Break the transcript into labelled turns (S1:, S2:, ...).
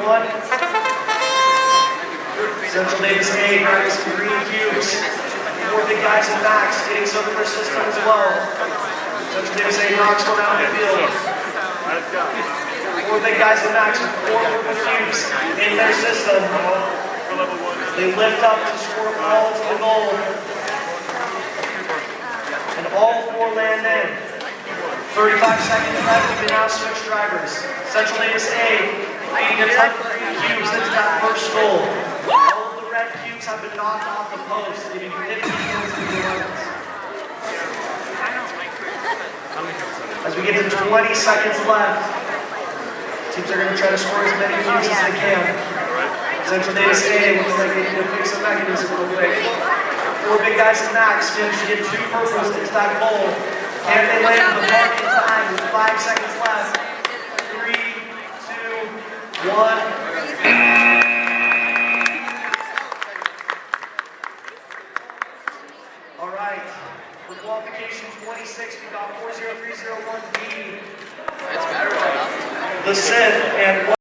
S1: 1. Central Davis A grabbing some green cubes. 4 big guys in Max getting some of their system as well. Central Davis A knocks one out of the field. 4 big guys in Max with 4 purple cubes in their system. They lift up to score all to the goal. And all 4 land in. 35 seconds left, we can now switch drivers. Central Davis A leading a ton of green cubes into that first goal. All of the red cubes have been knocked off the post, leaving 15 minutes to the runs. As we get to 20 seconds left, teams are going to try to score as many cubes as they can. Central Davis A looks like they need to fix the mechanism real quick. 4 big guys in Max managed to get 2 purples into that goal. Can they land the mark in time with 5 seconds left? 3, 2, 1. All right. For qualification 26, we got 40301B. The Sith and